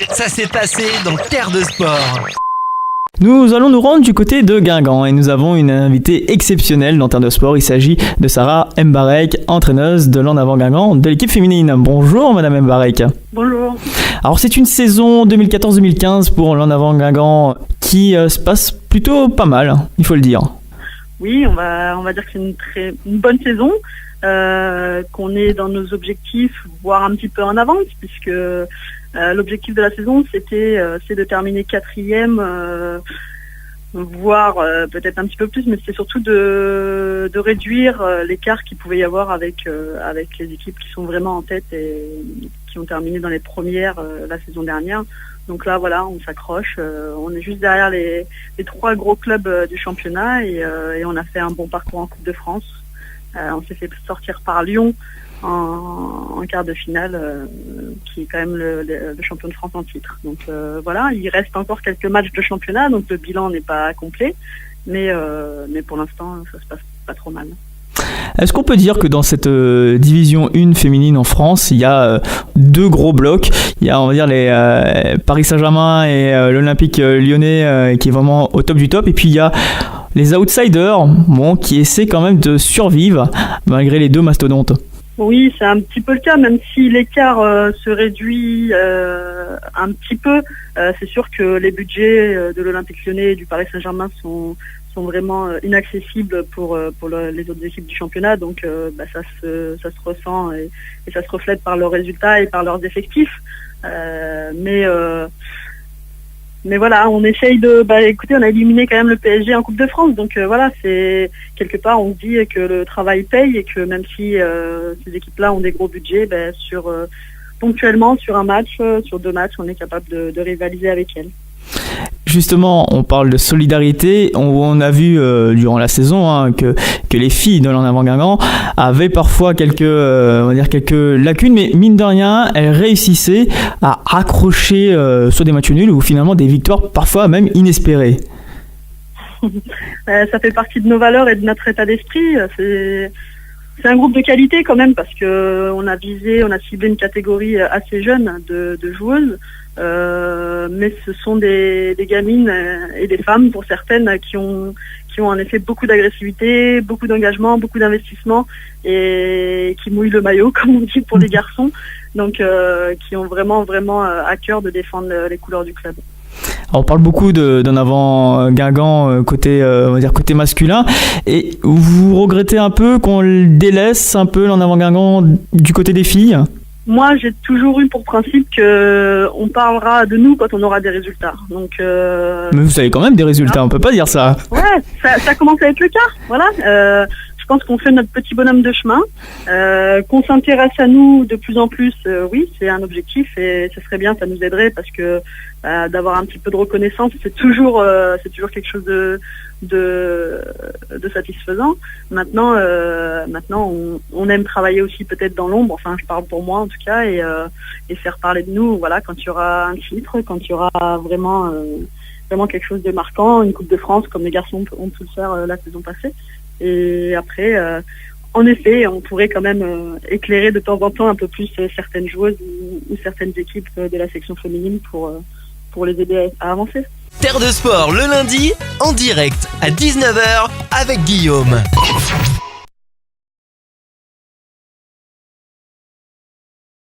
Ça s'est passé dans Terre de Sport. Nous allons nous rendre du côté de Guingamp et nous avons une invitée exceptionnelle dans Terre de Sport. Il s'agit de Sarah Mbarek, entraîneuse de l'En Avant Guingamp de l'équipe féminine. Bonjour Madame Mbarek. Bonjour. Alors c'est une saison 2014-2015 pour l'En Avant Guingamp qui se passe plutôt pas mal, il faut le dire. Oui, on va dire que c'est une bonne saison, qu'on est dans nos objectifs, voire un petit peu en avance, puisque l'objectif de la saison, c'est de terminer 4e, voire peut-être un petit peu plus, mais c'était surtout de réduire l'écart qu'il pouvait y avoir avec les équipes qui sont vraiment en tête et qui ont terminé dans les premières la saison dernière. Donc là, voilà, on s'accroche. On est juste derrière les 3 gros clubs du championnat et on a fait un bon parcours en Coupe de France. On s'est fait sortir par Lyon en quart de finale, qui est quand même le champion de France en titre. Donc voilà, il reste encore quelques matchs de championnat, donc le bilan n'est pas complet, mais pour l'instant, ça se passe pas trop mal. Est-ce qu'on peut dire que dans cette division 1 féminine en France, il y a 2 gros blocs? Il y a, on va dire, les Paris Saint-Germain et l'Olympique Lyonnais qui est vraiment au top du top. Et puis il y a les outsiders qui essaient quand même de survivre malgré les 2 mastodontes. Oui, c'est un petit peu le cas, même si l'écart se réduit un petit peu. C'est sûr que les budgets de l'Olympique Lyonnais et du Paris Saint-Germain sont vraiment inaccessibles pour les autres équipes du championnat, donc ça se ressent et ça se reflète par leurs résultats et par leurs effectifs. Mais voilà, on essaye écoutez, on a éliminé quand même le PSG en Coupe de France, donc voilà, c'est quelque part on se dit que le travail paye et que même si ces équipes-là ont des gros budgets, ponctuellement sur un match, sur 2 matchs, on est capable de rivaliser avec elles. Justement, on parle de solidarité. On a vu durant la saison que les filles de l'En Avant Guingamp avaient parfois quelques lacunes, mais mine de rien, elles réussissaient à accrocher sur des matchs nuls ou finalement des victoires parfois même inespérées. Ça fait partie de nos valeurs et de notre état d'esprit. C'est un groupe de qualité quand même, parce que on a ciblé une catégorie assez jeune de joueuses. Mais ce sont des gamines et des femmes pour certaines qui ont en effet beaucoup d'agressivité, beaucoup d'engagement, beaucoup d'investissement et qui mouillent le maillot comme on dit pour les garçons, donc qui ont vraiment à cœur de défendre les couleurs du club. Alors on parle beaucoup d'En Avant Guingamp côté masculin, et vous regrettez un peu qu'on délaisse un peu l'En Avant Guingamp du côté des filles? Moi, j'ai toujours eu pour principe qu'on parlera de nous quand on aura des résultats. Donc, mais vous avez quand même des résultats, on peut pas dire ça. Ouais, ça commence à être le cas. Voilà. Je pense qu'on fait notre petit bonhomme de chemin. Qu'on s'intéresse à nous de plus en plus, oui, c'est un objectif et ce serait bien, ça nous aiderait parce que d'avoir un petit peu de reconnaissance, c'est toujours quelque chose de satisfaisant. Maintenant, on aime travailler aussi peut-être dans l'ombre, enfin je parle pour moi en tout cas, et faire parler de nous, voilà, quand il y aura un titre, quand il y aura vraiment quelque chose de marquant, une Coupe de France comme les garçons ont pu le faire la saison passée. Et après, en effet, on pourrait quand même éclairer de temps en temps un peu plus certaines joueuses ou certaines équipes de la section féminine pour les aider à avancer. Terre de Sport le lundi, en direct à 19h avec Guillaume.